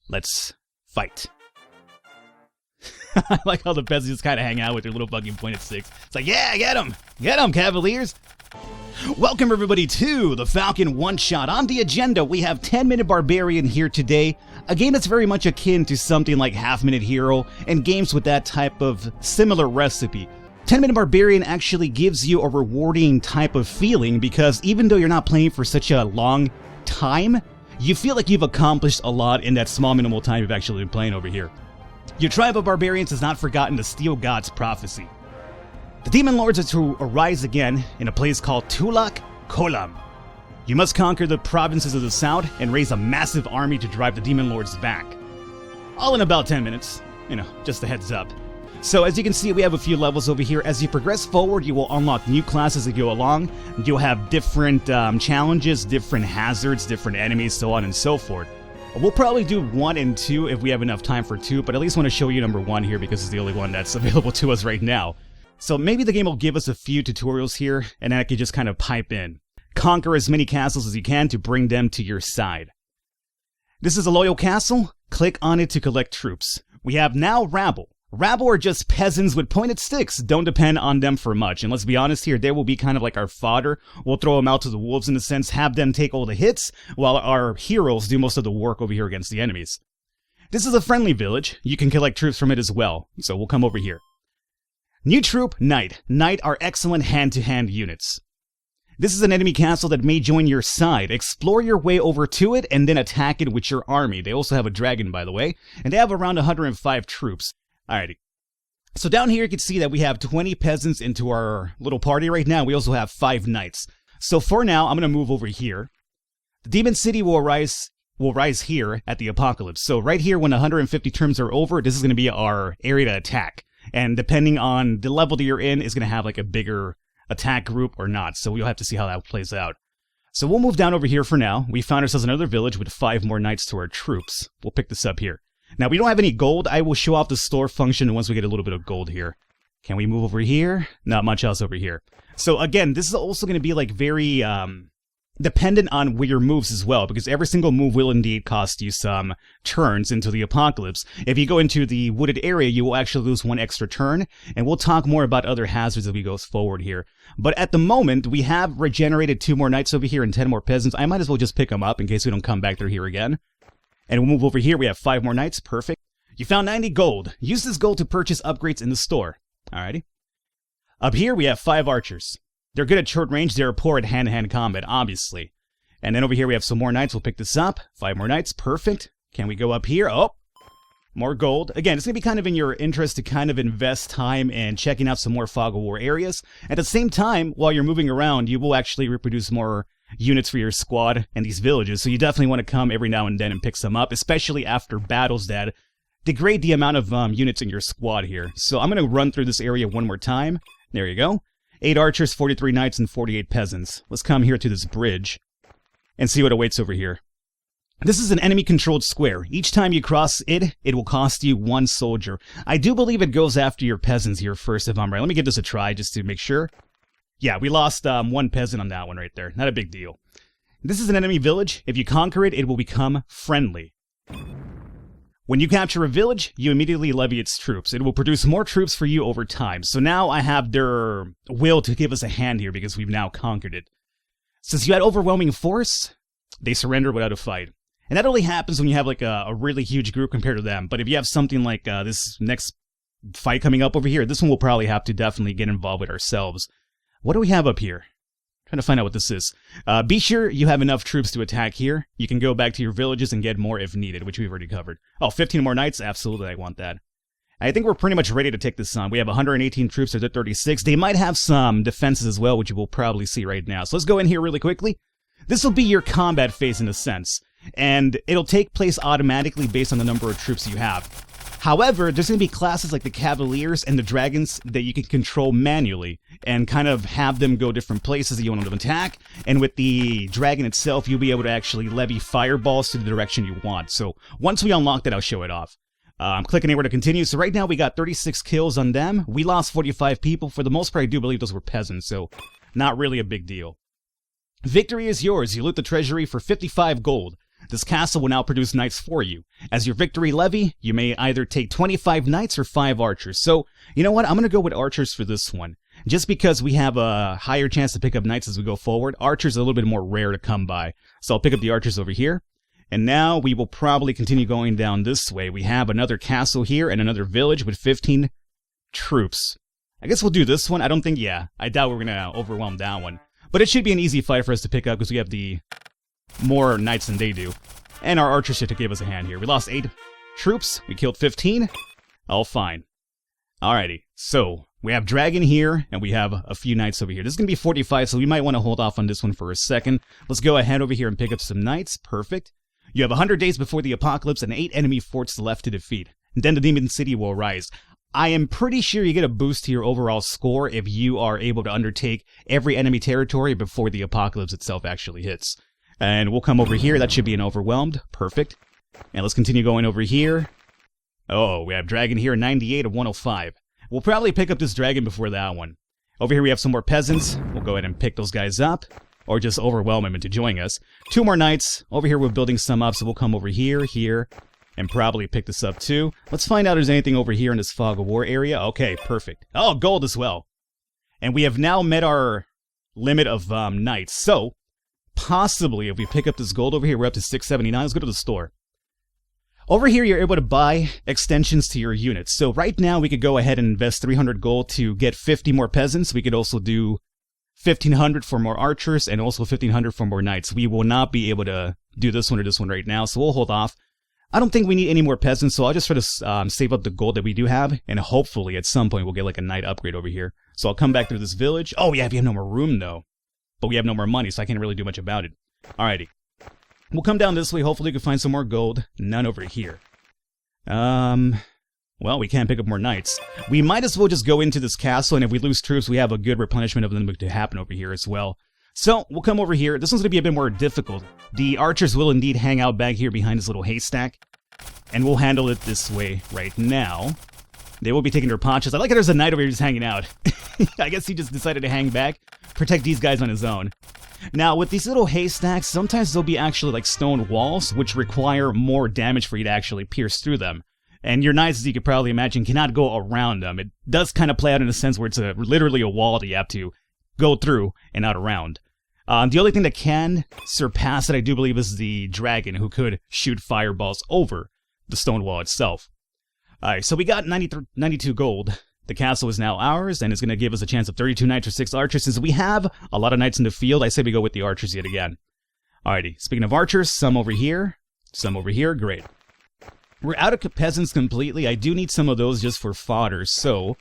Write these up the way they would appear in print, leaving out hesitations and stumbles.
Let's fight. I like how the peasants just kind of hang out with their little fucking pointed sticks. It's like, yeah, get them, Cavaliers. Welcome everybody to the Falcon one-shot. On the agenda, we have 10-Minute Barbarian here today, a game that's very much akin to something like Half-Minute Hero, and games with that type of similar recipe. 10-Minute Barbarian actually gives you a rewarding type of feeling because even though you're not playing for such a long time, you feel like you've accomplished a lot in that small minimal time you've actually been playing over here. Your tribe of barbarians has not forgotten the Steel God's prophecy. The demon lords are to arise again in a place called Tulak Kolam. You must conquer the provinces of the south and raise a massive army to drive the demon lords back. All in about 10 minutes, just a heads up. So as you can see, we have a few levels over here. As you progress forward, you will unlock new classes as you go along. You'll have different challenges, different hazards, different enemies, so on and so forth. We'll probably do 1 and 2 if we have enough time for 2, but at least want to show you number 1 here because it's the only one that's available to us right now. So maybe the game will give us a few tutorials here, and then I can just kind of pipe in. Conquer as many castles as you can to bring them to your side. This is a loyal castle. Click on it to collect troops. We have now rabble. Rabble are just peasants with pointed sticks. Don't depend on them for much. And let's be honest here, they will be kind of like our fodder. We'll throw them out to the wolves in a sense, have them take all the hits, while our heroes do most of the work over here against the enemies. This is a friendly village. You can collect troops from it as well. So we'll come over here. New troop, Knight. Knight are excellent hand-to-hand units. This is an enemy castle that may join your side. Explore your way over to it and then attack it with your army. They also have a dragon, by the way, and they have around 105 troops. Alrighty. So down here you can see that we have 20 peasants into our little party right now. We also have 5 knights. So for now, I'm going to move over here. The Demon City will rise here at the apocalypse. So right here when 150 turns are over, this is going to be our area to attack. And depending on the level that you're in, is going to have like a bigger attack group or not. So you'll have to see how that plays out. So we'll move down over here for now. We found ourselves another village with 5 more knights to our troops. We'll pick this up here. Now, we don't have any gold. I will show off the store function once we get a little bit of gold here. Can we move over here? Not much else over here. So again, this is also going to be like very dependent on your moves as well, because every single move will indeed cost you some turns into the apocalypse. If you go into the wooded area, you will actually lose 1 extra turn, and we'll talk more about other hazards as we go forward here. But at the moment, we have regenerated 2 more knights over here and 10 more peasants. I might as well just pick them up in case we don't come back through here again. And we'll move over here. We have 5 more knights. Perfect. You found 90 gold. Use this gold to purchase upgrades in the store. Alrighty. Up here, we have 5 archers. They're good at short range. They're poor at hand-to-hand combat, obviously. And then over here, we have some more knights. We'll pick this up. 5 more knights. Perfect. Can we go up here? Oh, more gold. Again, it's going to be kind of in your interest to kind of invest time in checking out some more Fog of War areas. At the same time, while you're moving around, you will actually reproduce more units for your squad and these villages, so you definitely want to come every now and then and pick some up, especially after battles that degrade the amount of units in your squad here. So I'm going to run through this area one more time. There you go. 8 archers, 43 knights, and 48 peasants. Let's come here to this bridge and see what awaits over here. This is an enemy-controlled square. Each time you cross it, it will cost you 1 soldier. I do believe it goes after your peasants here first, if I'm right. Let me give this a try just to make sure. Yeah, we lost 1 peasant on that one right there. Not a big deal. This is an enemy village. If you conquer it, it will become friendly. When you capture a village, you immediately levy its troops. It will produce more troops for you over time. So now I have their will to give us a hand here because we've now conquered it. Since you had overwhelming force, they surrendered without a fight. And that only happens when you have like a really huge group compared to them. But if you have something like this next fight coming up over here, this one we'll probably have to definitely get involved with ourselves. What do we have up here? Trying to find out what this is. Be sure you have enough troops to attack here. You can go back to your villages and get more if needed, which we've already covered. Oh, 15 more knights? Absolutely, I want that. I think we're pretty much ready to take this on. We have 118 troops, they're 36. They might have some defenses as well, which you will probably see right now. So let's go in here really quickly. This will be your combat phase in a sense, and it'll take place automatically based on the number of troops you have. However, there's going to be classes like the Cavaliers and the Dragons that you can control manually and kind of have them go different places that you want them to attack. And with the Dragon itself, you'll be able to actually levy fireballs to the direction you want. So once we unlock that, I'll show it off. I'm clicking anywhere to continue. So right now we got 36 kills on them. We lost 45 people. For the most part, I do believe those were peasants, so not really a big deal. Victory is yours. You loot the treasury for 55 gold. this castle will now produce knights for you. As your victory levy, you may either take 25 knights or 5 archers. So, you know what? I'm going to go with archers for this one. Just because we have a higher chance to pick up knights as we go forward, archers are a little bit more rare to come by. So I'll pick up the archers over here. And now we will probably continue going down this way. We have another castle here and another village with 15 troops. I guess we'll do this one. I don't think, I doubt we're going to overwhelm that one. But it should be an easy fight for us to pick up because we have the more knights than they do. And our archers should give us a hand here. We lost 8 troops. We killed 15. All fine. Alrighty. So, we have dragon here, and we have a few knights over here. This is going to be 45, so we might want to hold off on this one for a second. Let's go ahead over here and pick up some knights. Perfect. You have 100 days before the apocalypse and 8 enemy forts left to defeat. And then the demon city will rise. I am pretty sure you get a boost to your overall score if you are able to undertake every enemy territory before the apocalypse itself actually hits. And we'll come over here. That should be an overwhelmed. Perfect. And let's continue going over here. Oh, we have dragon here, 98 of 105. We'll probably pick up this dragon before that one. Over here we have some more peasants. We'll go ahead and pick those guys up. Or just overwhelm them into joining us. 2 more knights. Over here we're building some up, so we'll come over here, and probably pick this up too. Let's find out if there's anything over here in this fog of war area. Okay, perfect. Oh, gold as well. And we have now met our limit of knights. So, possibly if we pick up this gold over here, we're up to 679. Let's go to the store. Over here, you're able to buy extensions to your units. So right now, we could go ahead and invest 300 gold to get 50 more peasants. We could also do 1,500 for more archers and also 1,500 for more knights. We will not be able to do this one or this one right now, so we'll hold off. I don't think we need any more peasants, so I'll just try to save up the gold that we do have, and hopefully at some point we'll get like a knight upgrade over here. So I'll come back through this village. Oh yeah, we have no more room though. But we have no more money, so I can't really do much about it. Alrighty. We'll come down this way. Hopefully we can find some more gold. None over here. Well, we can't pick up more knights. We might as well just go into this castle, and if we lose troops, we have a good replenishment of them to happen over here as well. So, we'll come over here. This one's going to be a bit more difficult. The archers will indeed hang out back here behind this little haystack, and we'll handle it this way right now. They will be taking their ponchos. I like how there's a knight over here just hanging out. I guess he just decided to hang back, protect these guys on his own. Now, with these little haystacks, sometimes they'll be actually like stone walls, which require more damage for you to actually pierce through them. And your knights, as you could probably imagine, cannot go around them. It does kind of play out in a sense where it's literally a wall that you have to go through and not around. The only thing that can surpass it, I do believe, is the dragon, who could shoot fireballs over the stone wall itself. Alright, so we got 92 gold. The castle is now ours, and it's going to give us a chance of 32 knights or 6 archers. Since we have a lot of knights in the field, I say we go with the archers yet again. Alrighty, speaking of archers, some over here, great. We're out of peasants completely. I do need some of those just for fodder, so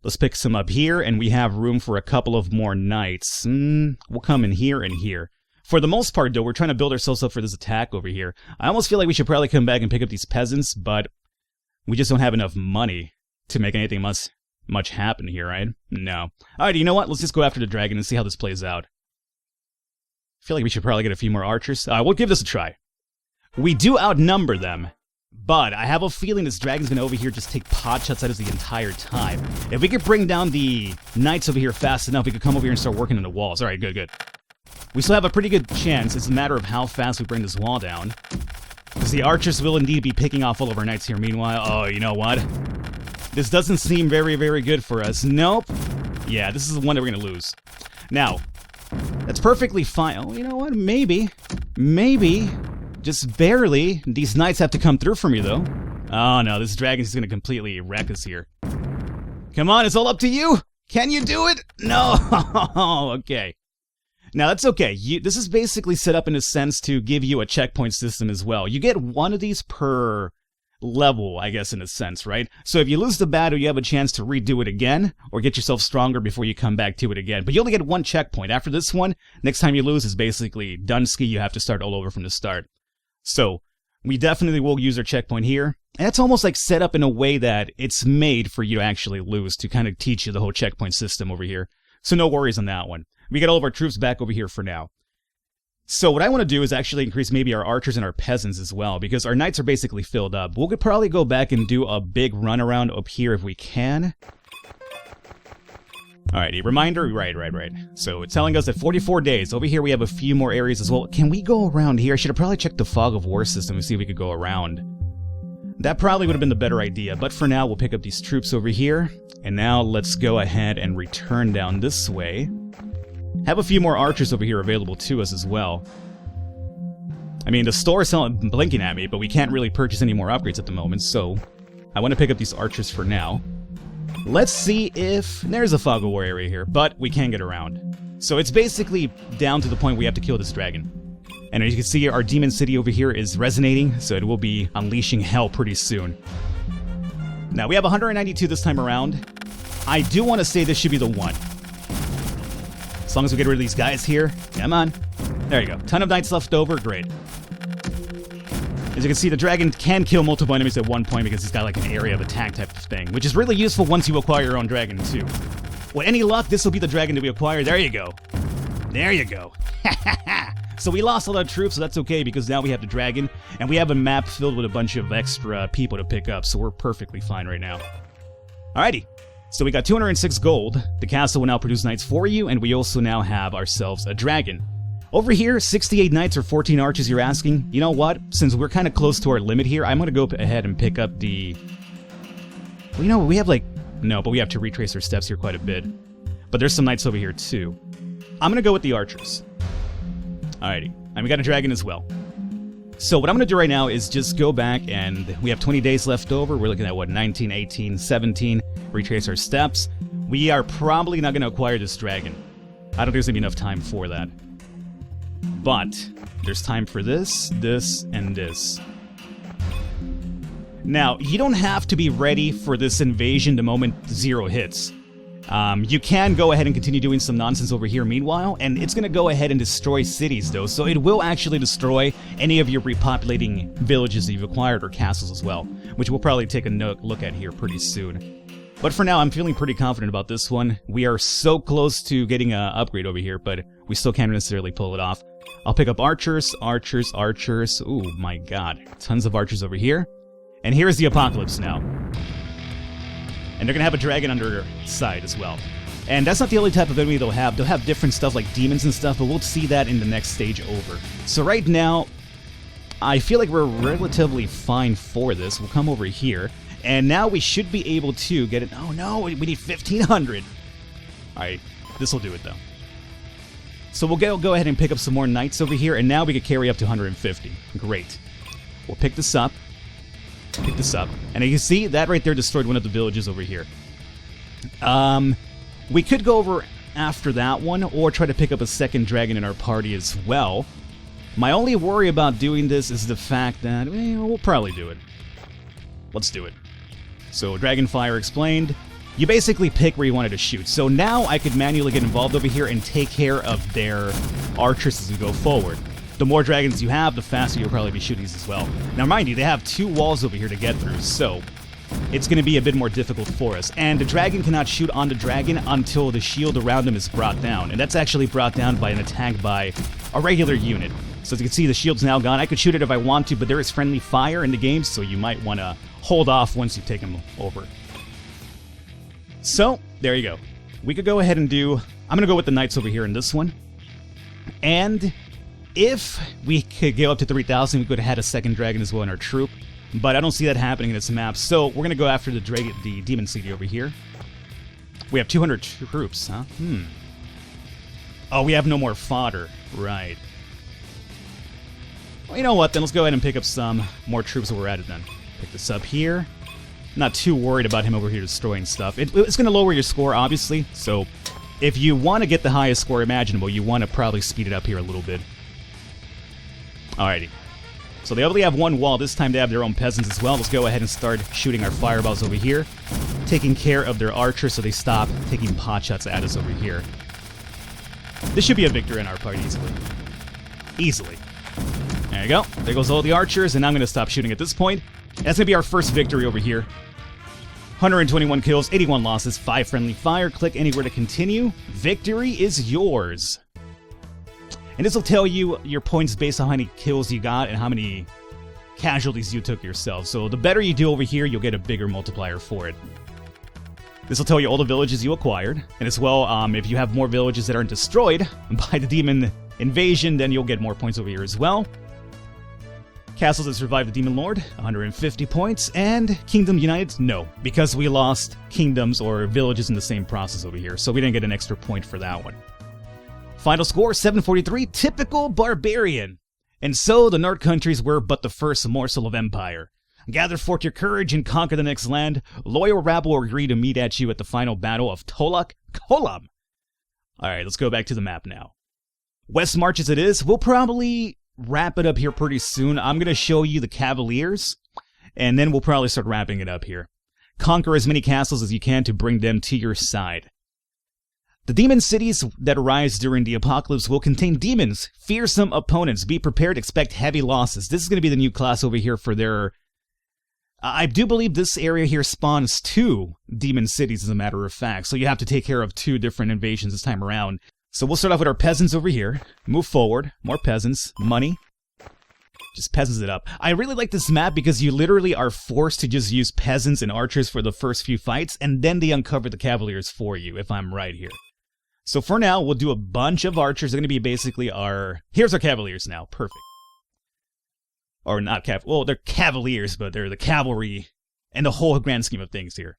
let's pick some up here, and we have room for a couple of more knights. We'll come in here and here. For the most part, though, we're trying to build ourselves up for this attack over here. I almost feel like we should probably come back and pick up these peasants, but we just don't have enough money to make anything much happen here, right? No. Alright, you know what? Let's just go after the dragon and see how this plays out. I feel like we should probably get a few more archers. We'll give this a try. We do outnumber them, but I have a feeling this dragon's going to over here just take pot shots at us the entire time. If we could bring down the knights over here fast enough, we could come over here and start working on the walls. Alright, good. We still have a pretty good chance. It's a matter of how fast we bring this wall down. Because the archers will indeed be picking off all of our knights here. Meanwhile, oh, you know what? This doesn't seem very, very good for us. Nope. Yeah, this is the one that we're going to lose. Now, that's perfectly fine. Oh, you know what? Maybe, just barely, these knights have to come through for me, though. Oh, no, this dragon's going to completely wreck us here. Come on, it's all up to you. Can you do it? No. Okay. Now, that's okay. This is basically set up in a sense to give you a checkpoint system as well. You get one of these per level, I guess, in a sense, right? So if you lose the battle, you have a chance to redo it again, or get yourself stronger before you come back to it again. But you only get one checkpoint. After this one, next time you lose is basically done ski. You have to start all over from the start. So, we definitely will use our checkpoint here. And it's almost like set up in a way that it's made for you to actually lose, to kind of teach you the whole checkpoint system over here. So no worries on that one. We get all of our troops back over here for now. So what I want to do is actually increase maybe our archers and our peasants as well, because our knights are basically filled up. We could probably go back and do a big run around up here if we can. Alrighty, reminder, right. So it's telling us that 44 days. Over here we have a few more areas as well. Can we go around here? I should have probably checked the Fog of War system and see if we could go around. That probably would have been the better idea, but for now we'll pick up these troops over here. And now let's go ahead and return down this way. Have a few more archers over here available to us as well. I mean, the store is blinking at me, but we can't really purchase any more upgrades at the moment, so I want to pick up these archers for now. Let's see if... There's a Fog of War area here, but we can get around. So it's basically down to the point we have to kill this dragon. And as you can see, our demon city over here is resonating, so it will be unleashing hell pretty soon. Now, we have 192 this time around. I do want to say this should be the one. As long as we get rid of these guys here. Come on. There you go. Ton of knights left over. Great. As you can see, the dragon can kill multiple enemies at one point because he's got like an area of attack type of thing, which is really useful once you acquire your own dragon too. With any luck, this will be the dragon that we acquire. There you go. There you go. So we lost a lot of troops, so that's okay because now we have the dragon, and we have a map filled with a bunch of extra people to pick up, so we're perfectly fine right now. Alrighty. So we got 206 gold. The castle will now produce knights for you, and we also now have ourselves a dragon. Over here, 68 knights or 14 archers, you're asking. You know what? Since we're kind of close to our limit here, I'm going to go ahead and pick up the... Well, you know, we have like... No, but we have to retrace our steps here quite a bit. But there's some knights over here too. I'm going to go with the archers. Alrighty. And we got a dragon as well. So what I'm going to do right now is just go back, and we have 20 days left over. We're looking at, what, 19, 18, 17. Retrace our steps. We are probably not going to acquire this dragon. I don't think there's going to be enough time for that. But there's time for this, this, and this. Now, you don't have to be ready for this invasion the moment 0 hits. You can go ahead and continue doing some nonsense over here meanwhile, and it's going to go ahead and destroy cities though, so it will actually destroy any of your repopulating villages that you've acquired or castles as well, which we'll probably take a look at here pretty soon. But for now, I'm feeling pretty confident about this one. We are so close to getting an upgrade over here, but we still can't necessarily pull it off. I'll pick up archers, archers, archers. Ooh, my god. Tons of archers over here. And here's the apocalypse now. And they're going to have a dragon on their side as well. And that's not the only type of enemy they'll have. They'll have different stuff like demons and stuff, but we'll see that in the next stage over. So right now, I feel like we're relatively fine for this. We'll come over here. And now we should be able to get it. Oh no, we need 1,500. Alright, this will do it though. So we'll go ahead and pick up some more knights over here, and now we can carry up to 150. Great. We'll pick this up. Pick this up. And you can see that right there destroyed one of the villages over here. We could go over after that one, or try to pick up a second dragon in our party as well. My only worry about doing this is the fact that, we'll probably do it. Let's do it. So, Dragonfire explained. You basically pick where you wanted to shoot. So now I could manually get involved over here and take care of their archers as we go forward. The more dragons you have, the faster you'll probably be shooting these as well. Now mind you, they have 2 walls over here to get through, so it's going to be a bit more difficult for us. And the dragon cannot shoot on the dragon until the shield around them is brought down. And that's actually brought down by an attack by a regular unit. So as you can see, the shield's now gone. I could shoot it if I want to, but there is friendly fire in the game, so you might want to hold off once you've taken them over. So, there you go. We could go ahead and do... I'm going to go with the knights over here in this one. And if we could go up to 3,000, we could have had a second dragon as well in our troop. But I don't see that happening in this map. So, we're going to go after the demon city over here. We have 200 troops, huh? Oh, we have no more fodder. Right. Well, you know what, then let's go ahead and pick up some more troops while we're at it then. Pick this up here. Not too worried about him over here destroying stuff. It's going to lower your score, obviously, so if you want to get the highest score imaginable, you want to probably speed it up here a little bit. Alrighty. So they only have one wall. This time they have their own peasants as well. Let's go ahead and start shooting our fireballs over here, taking care of their archers so they stop taking pot shots at us over here. This should be a victory in our party easily. Easily. There you go. There goes all the archers, and I'm going to stop shooting at this point. That's going to be our first victory over here. 121 kills, 81 losses, 5 friendly fire. Click anywhere to continue. Victory is yours. And this will tell you your points based on how many kills you got and how many casualties you took yourself. So the better you do over here, you'll get a bigger multiplier for it. This will tell you all the villages you acquired, and as well, if you have more villages that aren't destroyed by the demon invasion, then you'll get more points over here as well. Castles that survived the Demon Lord, 150 points, and Kingdom United, no, because we lost kingdoms or villages in the same process over here, so we didn't get an extra point for that one. Final score, 743, typical barbarian. And so the North countries were but the first morsel of empire. Gather forth your courage and conquer the next land. Loyal rabble will agree to meet at you at the final battle of Tolak Kolam. Alright, let's go back to the map now. West March as it is, we'll probably wrap it up here pretty soon. I'm going to show you the Cavaliers, and then we'll probably start wrapping it up here. Conquer as many castles as you can to bring them to your side. The demon cities that arise during the apocalypse will contain demons, fearsome opponents. Be prepared, expect heavy losses. This is going to be the new class over here for their... I do believe this area here spawns 2 demon cities, as a matter of fact, so you have to take care of 2 different invasions this time around. So we'll start off with our peasants over here, move forward, more peasants, money, just peasants it up. I really like this map because you literally are forced to just use peasants and archers for the first few fights, and then they uncover the cavaliers for you, if I'm right here. So for now, we'll do a bunch of archers. They're going to be basically our... Here's our cavaliers now, perfect. Or not well, they're cavaliers, but they're the cavalry and the whole grand scheme of things here.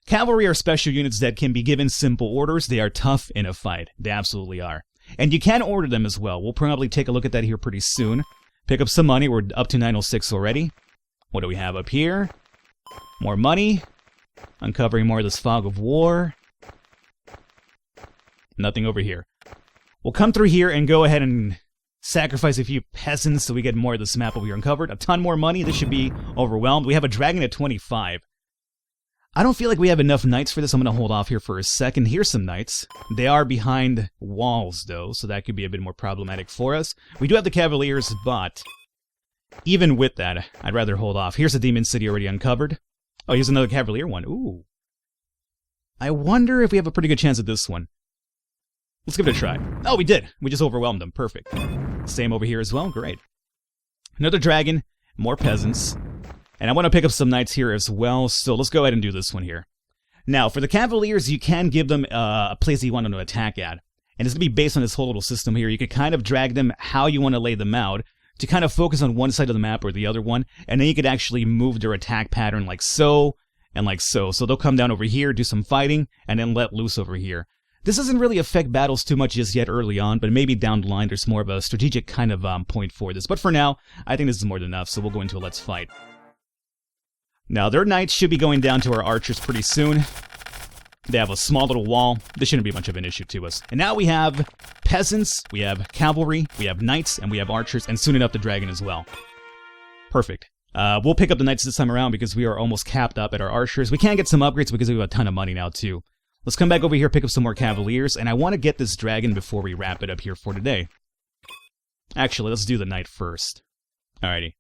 Cavalry are special units that can be given simple orders. They are tough in a fight. They absolutely are. And you can order them as well. We'll probably take a look at that here pretty soon. Pick up some money. We're up to 906 already. What do we have up here? More money. Uncovering more of this fog of war. Nothing over here. We'll come through here and go ahead and sacrifice a few peasants so we get more of this map over here uncovered. A ton more money. This should be overwhelmed. We have a dragon at 25. I don't feel like we have enough knights for this. I'm going to hold off here for a second. Here's some knights. They are behind walls, though, so that could be a bit more problematic for us. We do have the cavaliers, but even with that, I'd rather hold off. Here's a demon city already uncovered. Oh, here's another cavalier one. Ooh. I wonder if we have a pretty good chance at this one. Let's give it a try. Oh, we did. We just overwhelmed them. Perfect. Same over here as well. Great. Another dragon. More peasants. And I want to pick up some knights here as well, so let's go ahead and do this one here. Now, for the Cavaliers, you can give them a place that you want them to attack at. And it's going to be based on this whole little system here. You can kind of drag them how you want to lay them out to kind of focus on one side of the map or the other one. And then you could actually move their attack pattern like so and like so. So they'll come down over here, do some fighting, and then let loose over here. This doesn't really affect battles too much just yet early on, but maybe down the line there's more of a strategic kind of point for this. But for now, I think this is more than enough, so we'll go into a let's fight. Now, their knights should be going down to our archers pretty soon. They have a small little wall. This shouldn't be much of an issue to us. And now we have peasants, we have cavalry, we have knights, and we have archers, and soon enough the dragon as well. Perfect. We'll pick up the knights this time around because we are almost capped up at our archers. We can get some upgrades because we have a ton of money now too. Let's come back over here, pick up some more cavaliers, and I want to get this dragon before we wrap it up here for today. Actually, let's do the knight first. Alrighty.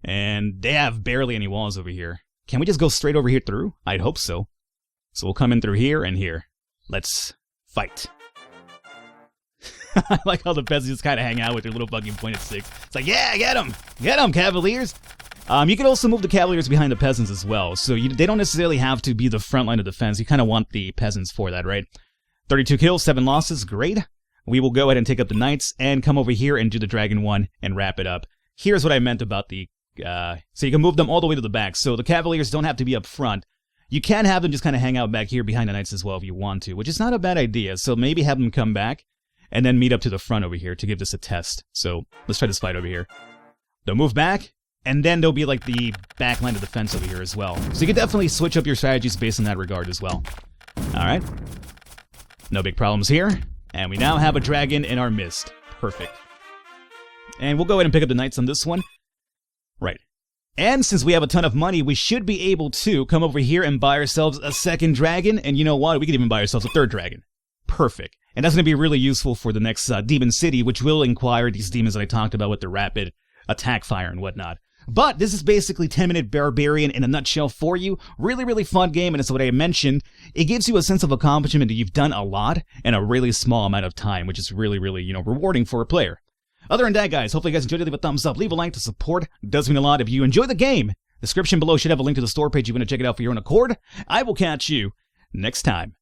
And they have barely any walls over here. Can we just go straight over here through? I'd hope so. So we'll come in through here and here. Let's fight. I like how the peasants just kind of hang out with their little fucking pointed sticks. It's like, yeah, get them! Get them, cavaliers! You can also move the cavaliers behind the peasants as well. So they don't necessarily have to be the front line of defense. You kind of want the peasants for that, right? 32 kills, 7 losses. Great. We will go ahead and take up the knights and come over here and do the dragon one and wrap it up. Here's what I meant about the... so you can move them all the way to the back. So the cavaliers don't have to be up front. You can have them just kind of hang out back here behind the knights as well if you want to, which is not a bad idea. So maybe have them come back and then meet up to the front over here to give this a test. So let's try this fight over here. They'll move back, and then there'll be like the back line of defense over here as well. So you can definitely switch up your strategies based on that regard as well. Alright. No big problems here. And we now have a dragon in our midst. Perfect. And we'll go ahead and pick up the knights on this one. Right. And since we have a ton of money, we should be able to come over here and buy ourselves a second dragon. And you know what? We could even buy ourselves a third dragon. Perfect. And that's going to be really useful for the next demon city, which will inquire these demons that I talked about with the rapid attack fire and whatnot. But this is basically 10-Minute Barbarian in a nutshell for you. Really, really fun game, and it's what I mentioned. It gives you a sense of accomplishment that you've done a lot in a really small amount of time, which is really, really, rewarding for a player. Other than that, guys, hopefully you guys enjoyed it. Leave a thumbs up, leave a like to support. It does mean a lot. If you enjoy the game, the description below should have a link to the store page. You want to check it out for your own accord. I will catch you next time.